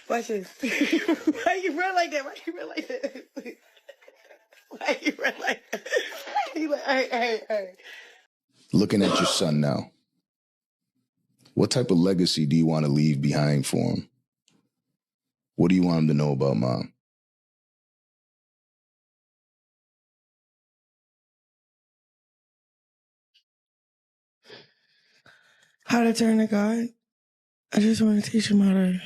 Watch this. Why you run like that? Why you run like that? Why you run like that? He like, hey. Looking at your son now, what type of legacy do you want to leave behind for him? What do you want him to know about Mom? How to turn to God. I just want to teach him how to,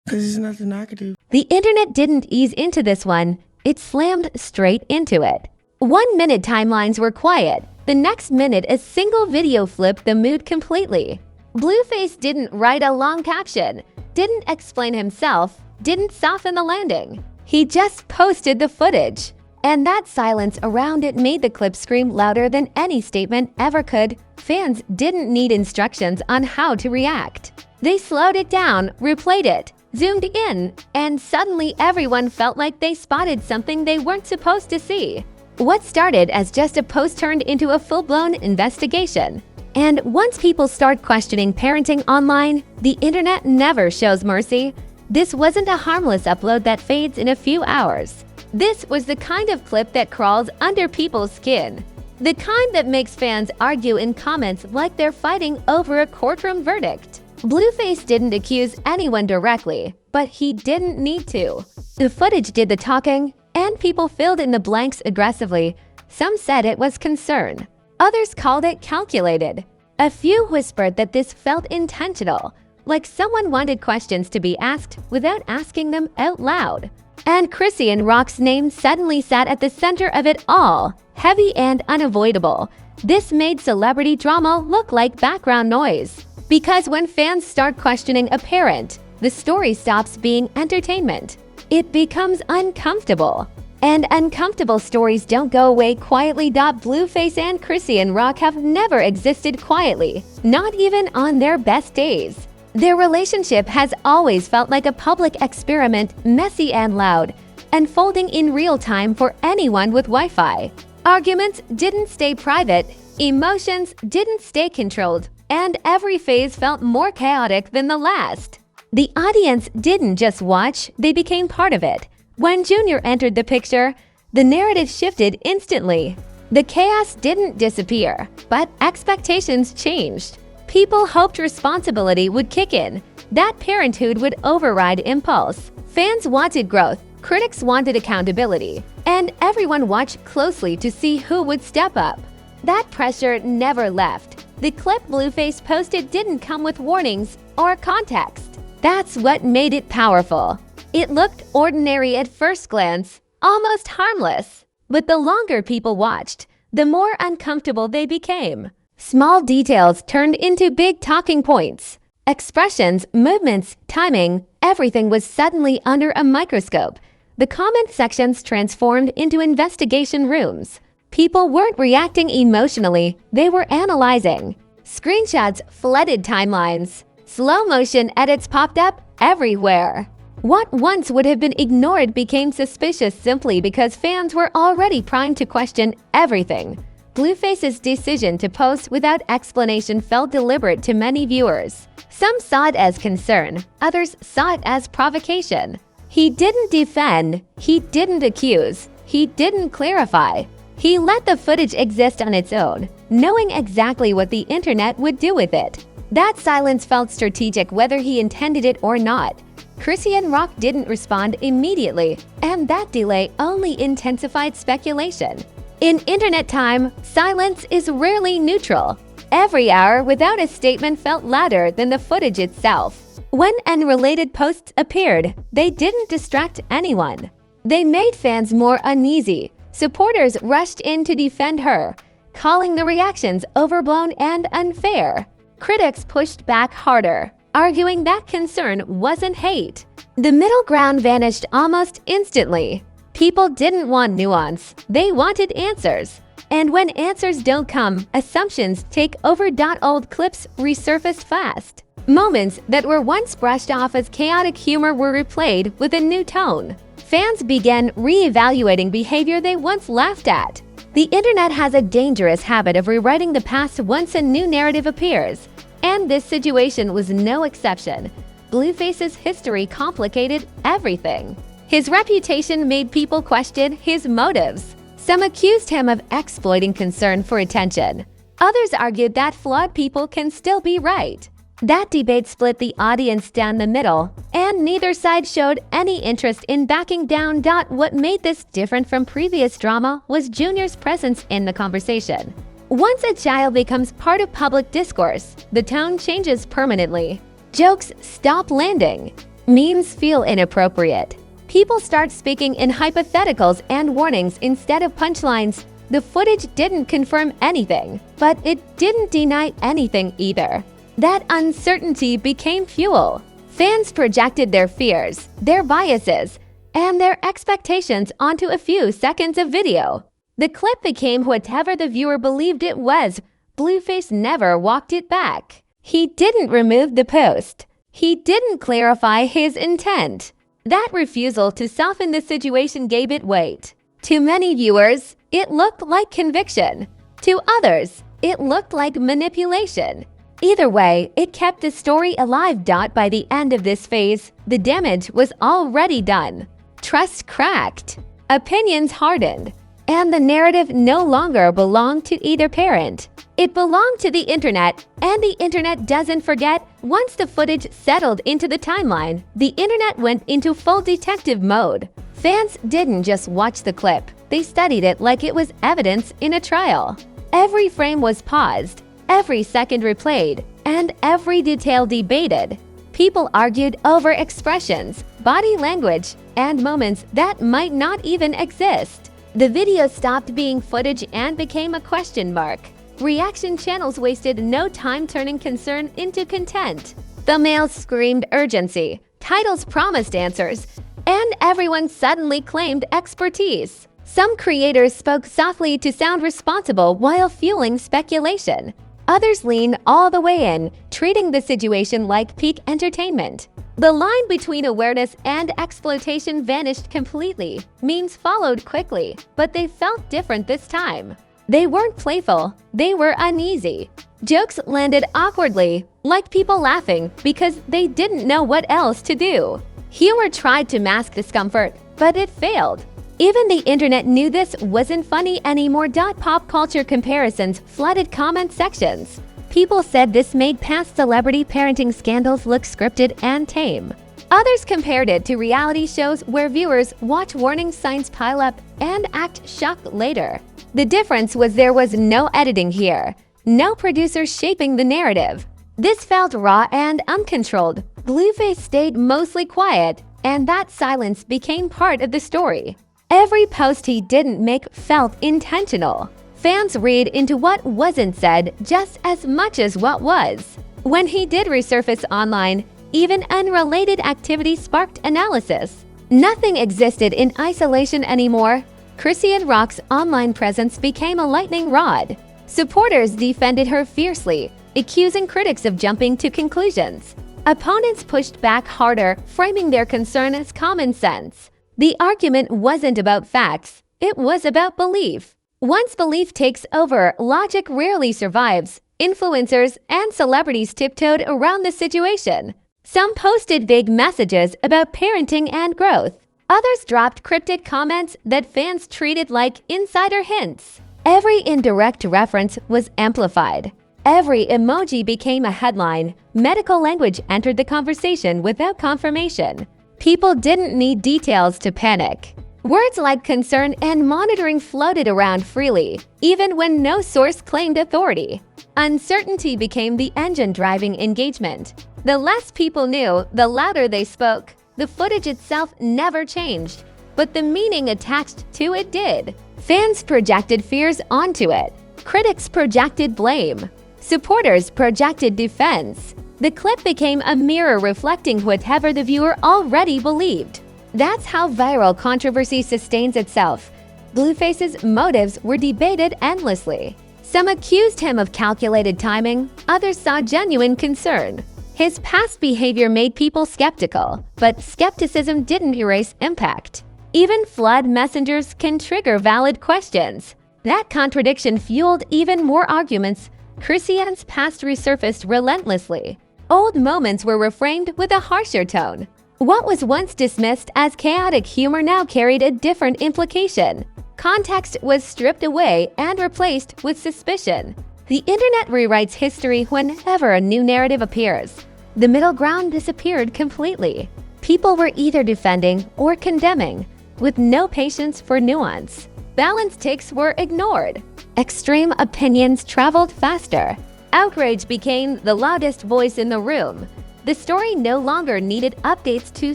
because there's nothing I could do. The internet didn't ease into this one. It slammed straight into it. 1 minute timelines were quiet. The next minute, a single video flipped the mood completely. Blueface didn't write a long caption, didn't explain himself, didn't soften the landing. He just posted the footage. And that silence around it made the clip scream louder than any statement ever could. Fans didn't need instructions on how to react. They slowed it down, replayed it, zoomed in, and suddenly everyone felt like they spotted something they weren't supposed to see. What started as just a post turned into a full-blown investigation. And once people start questioning parenting online, the internet never shows mercy. This wasn't a harmless upload that fades in a few hours. This was the kind of clip that crawls under people's skin. The kind that makes fans argue in comments like they're fighting over a courtroom verdict. Blueface didn't accuse anyone directly, but he didn't need to. The footage did the talking, and people filled in the blanks aggressively. Some said it was concern. Others called it calculated. A few whispered that this felt intentional, like someone wanted questions to be asked without asking them out loud. And Chrisean Rock's name suddenly sat at the center of it all, heavy and unavoidable. This made celebrity drama look like background noise. Because when fans start questioning a parent, the story stops being entertainment. It becomes uncomfortable. And uncomfortable stories don't go away quietly. Blueface and Chrisean Rock have never existed quietly, not even on their best days. Their relationship has always felt like a public experiment, messy and loud, unfolding in real time for anyone with Wi-Fi. Arguments didn't stay private, emotions didn't stay controlled, and every phase felt more chaotic than the last. The audience didn't just watch, they became part of it. When Junior entered the picture, the narrative shifted instantly. The chaos didn't disappear, but expectations changed. People hoped responsibility would kick in, that parenthood would override impulse. Fans wanted growth, critics wanted accountability, and everyone watched closely to see who would step up. That pressure never left. The clip Blueface posted didn't come with warnings or context. That's what made it powerful. It looked ordinary at first glance, almost harmless. But the longer people watched, the more uncomfortable they became. Small details turned into big talking points. Expressions, movements, timing, everything was suddenly under a microscope. The comment sections transformed into investigation rooms. People weren't reacting emotionally, they were analyzing. Screenshots flooded timelines. Slow motion edits popped up everywhere. What once would have been ignored became suspicious simply because fans were already primed to question everything. Blueface's decision to post without explanation felt deliberate to many viewers. Some saw it as concern, others saw it as provocation. He didn't defend, he didn't accuse, he didn't clarify. He let the footage exist on its own, knowing exactly what the internet would do with it. That silence felt strategic whether he intended it or not. Chrisean Rock didn't respond immediately, and that delay only intensified speculation. In internet time, silence is rarely neutral. Every hour without a statement felt louder than the footage itself. When unrelated posts appeared, they didn't distract anyone. They made fans more uneasy. Supporters rushed in to defend her, calling the reactions overblown and unfair. Critics pushed back harder, arguing that concern wasn't hate. The middle ground vanished almost instantly. People didn't want nuance, they wanted answers. And when answers don't come, assumptions take over. Old clips resurfaced fast. Moments that were once brushed off as chaotic humor were replayed with a new tone. Fans began re-evaluating behavior they once laughed at. The internet has a dangerous habit of rewriting the past once a new narrative appears, and this situation was no exception. Blueface's history complicated everything. His reputation made people question his motives. Some accused him of exploiting concern for attention. Others argued that flawed people can still be right. That debate split the audience down the middle, and neither side showed any interest in backing down. What made this different from previous drama was Junior's presence in the conversation. Once a child becomes part of public discourse, the tone changes permanently. Jokes stop landing. Memes feel inappropriate. People start speaking in hypotheticals and warnings instead of punchlines. The footage didn't confirm anything, but it didn't deny anything either. That uncertainty became fuel. Fans projected their fears, their biases, and their expectations onto a few seconds of video. The clip became whatever the viewer believed it was. Blueface never walked it back. He didn't remove the post. He didn't clarify his intent. That refusal to soften the situation gave it weight. To many viewers, it looked like conviction. To others, it looked like manipulation. Either way, it kept the story alive. By the end of this phase, the damage was already done. Trust cracked, opinions hardened, and the narrative no longer belonged to either parent. It belonged to the internet, and the internet doesn't forget. Once the footage settled into the timeline, the internet went into full detective mode. Fans didn't just watch the clip, they studied it like it was evidence in a trial. Every frame was paused, every second replayed, and every detail debated. People argued over expressions, body language, and moments that might not even exist. The video stopped being footage and became a question mark. Reaction channels wasted no time turning concern into content. Thumbnails screamed urgency, titles promised answers, and everyone suddenly claimed expertise. Some creators spoke softly to sound responsible while fueling speculation. Others leaned all the way in, treating the situation like peak entertainment. The line between awareness and exploitation vanished completely. Memes followed quickly, but they felt different this time. They weren't playful, they were uneasy. Jokes landed awkwardly, like people laughing because they didn't know what else to do. Humor tried to mask discomfort, but it failed. Even the internet knew this wasn't funny anymore. Pop culture comparisons flooded comment sections. People said this made past celebrity parenting scandals look scripted and tame. Others compared it to reality shows where viewers watch warning signs pile up and act shocked later. The difference was there was no editing here, no producer shaping the narrative. This felt raw and uncontrolled. Blueface stayed mostly quiet, and that silence became part of the story. Every post he didn't make felt intentional. Fans read into what wasn't said just as much as what was. When he did resurface online, even unrelated activities sparked analysis. Nothing existed in isolation anymore. Chrisean Rock's online presence became a lightning rod. Supporters defended her fiercely, accusing critics of jumping to conclusions. Opponents pushed back harder, framing their concern as common sense. The argument wasn't about facts, it was about belief. Once belief takes over, logic rarely survives. Influencers and celebrities tiptoed around the situation. Some posted vague messages about parenting and growth. Others dropped cryptic comments that fans treated like insider hints. Every indirect reference was amplified. Every emoji became a headline. Medical language entered the conversation without confirmation. People didn't need details to panic. Words like concern and monitoring floated around freely, even when no source claimed authority. Uncertainty became the engine driving engagement. The less people knew, the louder they spoke. The footage itself never changed, but the meaning attached to it did. Fans projected fears onto it. Critics projected blame. Supporters projected defense. The clip became a mirror reflecting whatever the viewer already believed. That's how viral controversy sustains itself. Blueface's motives were debated endlessly. Some accused him of calculated timing, others saw genuine concern. His past behavior made people skeptical, but skepticism didn't erase impact. Even flawed messengers can trigger valid questions. That contradiction fueled even more arguments. Chrisean's past resurfaced relentlessly. Old moments were reframed with a harsher tone. What was once dismissed as chaotic humor now carried a different implication. Context was stripped away and replaced with suspicion. The internet rewrites history whenever a new narrative appears. The middle ground disappeared completely. People were either defending or condemning, with no patience for nuance. Balanced takes were ignored. Extreme opinions traveled faster. Outrage became the loudest voice in the room. The story no longer needed updates to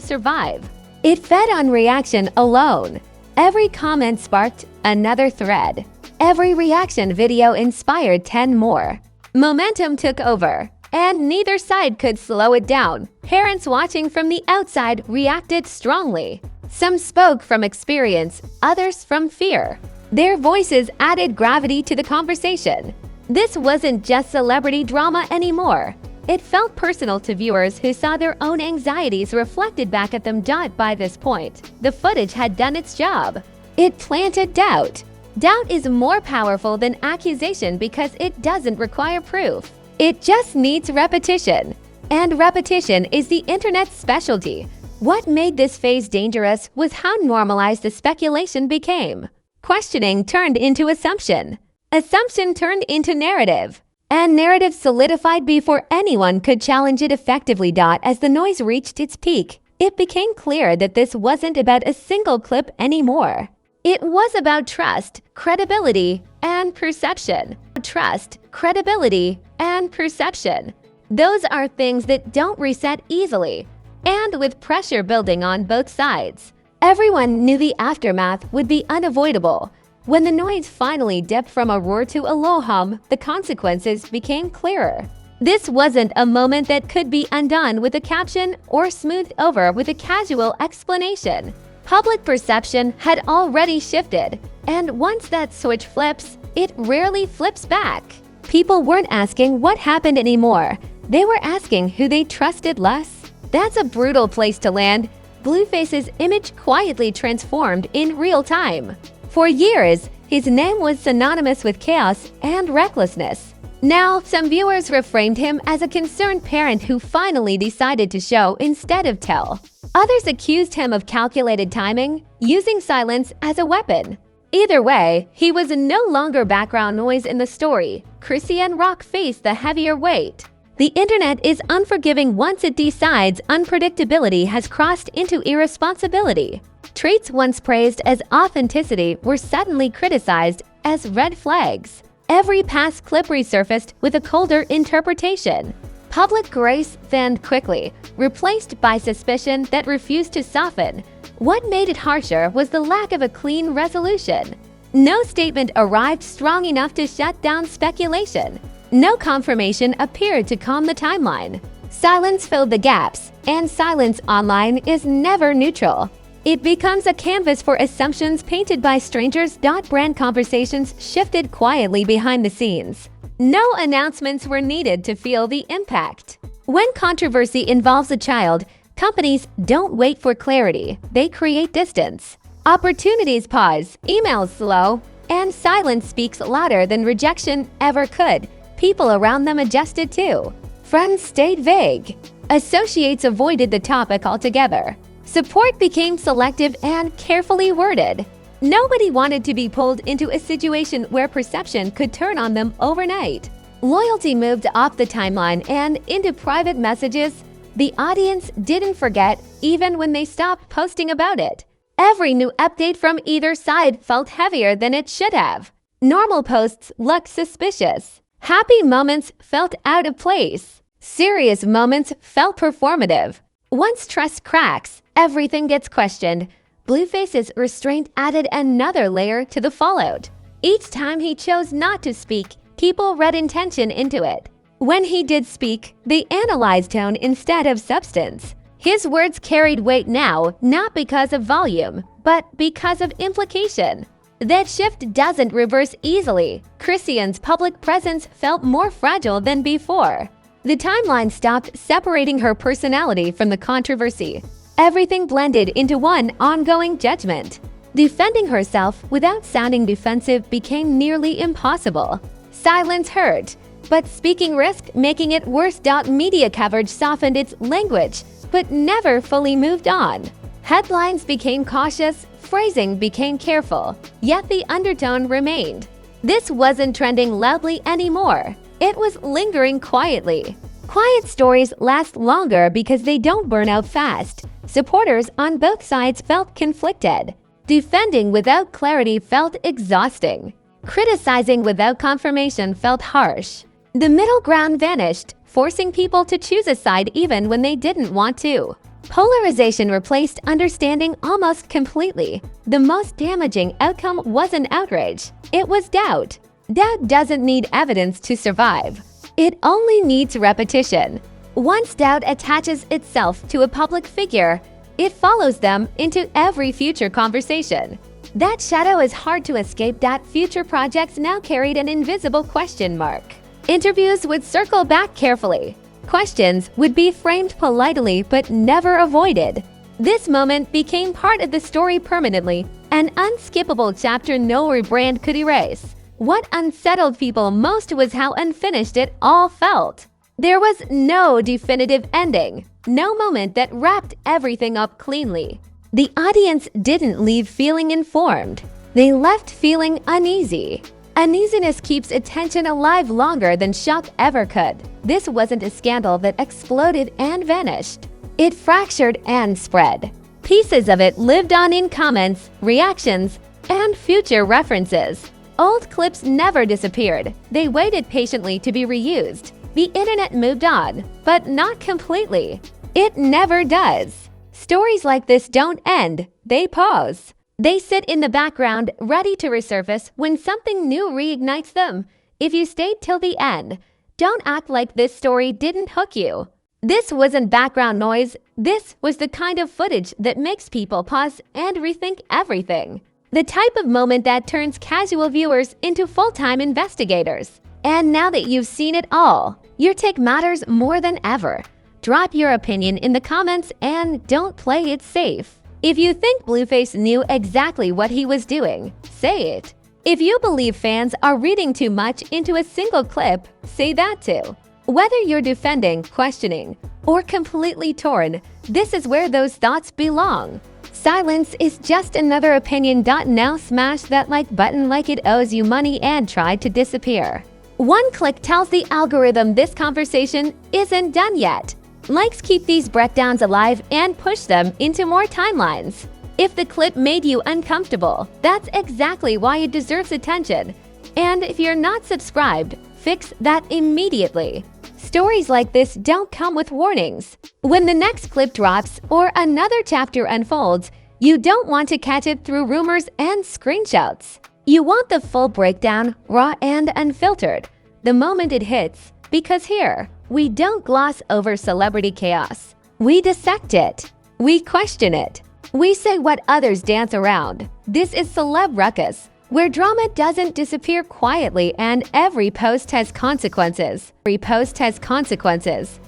survive. It fed on reaction alone. Every comment sparked another thread. Every reaction video inspired 10 more. Momentum took over, and neither side could slow it down. Parents watching from the outside reacted strongly. Some spoke from experience, others from fear. Their voices added gravity to the conversation. This wasn't just celebrity drama anymore. It felt personal to viewers who saw their own anxieties reflected back at them. By this point, the footage had done its job. It planted doubt. Doubt is more powerful than accusation because it doesn't require proof. It just needs repetition. And repetition is the internet's specialty. What made this phase dangerous was how normalized the speculation became. Questioning turned into assumption. Assumption turned into narrative. And narrative solidified before anyone could challenge it effectively. As the noise reached its peak, it became clear that this wasn't about a single clip anymore. It was about trust, credibility, and perception. Trust, credibility, and perception. Those are things that don't reset easily, and with pressure building on both sides. Everyone knew the aftermath would be unavoidable. When the noise finally dipped from a roar to a low hum, the consequences became clearer. This wasn't a moment that could be undone with a caption or smoothed over with a casual explanation. Public perception had already shifted, and once that switch flips, it rarely flips back. People weren't asking what happened anymore. They were asking who they trusted less. That's a brutal place to land. Blueface's image quietly transformed in real time. For years, his name was synonymous with chaos and recklessness. Now, some viewers reframed him as a concerned parent who finally decided to show instead of tell. Others accused him of calculated timing, using silence as a weapon. Either way, he was no longer background noise in the story. Chrisean Rock faced the heavier weight. The internet is unforgiving once it decides unpredictability has crossed into irresponsibility. Traits once praised as authenticity were suddenly criticized as red flags. Every past clip resurfaced with a colder interpretation. Public grace thinned quickly, replaced by suspicion that refused to soften. What made it harsher was the lack of a clean resolution. No statement arrived strong enough to shut down speculation. No confirmation appeared to calm the timeline. Silence filled the gaps, and silence online is never neutral. It becomes a canvas for assumptions painted by strangers. Brand conversations shifted quietly behind the scenes. No announcements were needed to feel the impact. When controversy involves a child, companies don't wait for clarity, they create distance. Opportunities pause, emails slow, and silence speaks louder than rejection ever could. People around them adjusted too. Friends stayed vague. Associates avoided the topic altogether. Support became selective and carefully worded. Nobody wanted to be pulled into a situation where perception could turn on them overnight. Loyalty moved off the timeline and into private messages. The audience didn't forget even when they stopped posting about it. Every new update from either side felt heavier than it should have. Normal posts looked suspicious. Happy moments felt out of place. Serious moments felt performative. Once trust cracks, everything gets questioned. Blueface's restraint added another layer to the fallout. Each time he chose not to speak, people read intention into it. When he did speak, they analyzed tone instead of substance. His words carried weight now, not because of volume, but because of implication. That shift doesn't reverse easily. Chrisean's public presence felt more fragile than before. The timeline stopped separating her personality from the controversy. Everything blended into one ongoing judgment. Defending herself without sounding defensive became nearly impossible. Silence hurt, but speaking risked making it worse. Media coverage softened its language, but never fully moved on. Headlines became cautious, phrasing became careful, yet the undertone remained. This wasn't trending loudly anymore. It was lingering quietly. Quiet stories last longer because they don't burn out fast. Supporters on both sides felt conflicted. Defending without clarity felt exhausting. Criticizing without confirmation felt harsh. The middle ground vanished, forcing people to choose a side even when they didn't want to. Polarization replaced understanding almost completely. The most damaging outcome wasn't outrage. It was doubt. Doubt doesn't need evidence to survive. It only needs repetition. Once doubt attaches itself to a public figure, it follows them into every future conversation. That shadow is hard to escape. Future projects now carried an invisible question mark. Interviews would circle back carefully. Questions would be framed politely but never avoided. This moment became part of the story permanently, an unskippable chapter no rebrand could erase. What unsettled people most was how unfinished it all felt. There was no definitive ending, no moment that wrapped everything up cleanly. The audience didn't leave feeling informed. They left feeling uneasy. Uneasiness keeps attention alive longer than shock ever could. This wasn't a scandal that exploded and vanished. It fractured and spread. Pieces of it lived on in comments, reactions, and future references. Old clips never disappeared. They waited patiently to be reused. The internet moved on, but not completely. It never does. Stories like this don't end, they pause. They sit in the background, ready to resurface when something new reignites them. If you stayed till the end, don't act like this story didn't hook you. This wasn't background noise. This was the kind of footage that makes people pause and rethink everything. The type of moment that turns casual viewers into full-time investigators. And now that you've seen it all, your take matters more than ever. Drop your opinion in the comments and don't play it safe. If you think Blueface knew exactly what he was doing, say it. If you believe fans are reading too much into a single clip, say that too. Whether you're defending, questioning, or completely torn, this is where those thoughts belong. Silence is just another opinion. Now smash that like button like it owes you money and try to disappear. One click tells the algorithm this conversation isn't done yet. Likes keep these breakdowns alive and push them into more timelines. If the clip made you uncomfortable, that's exactly why it deserves attention. And if you're not subscribed, fix that immediately. Stories like this don't come with warnings. When the next clip drops or another chapter unfolds, you don't want to catch it through rumors and screenshots. You want the full breakdown, raw and unfiltered, the moment it hits, because here, we don't gloss over celebrity chaos. We dissect it. We question it. We say what others dance around. This is Celeb Ruckus, where drama doesn't disappear quietly and every post has consequences. Every post has consequences.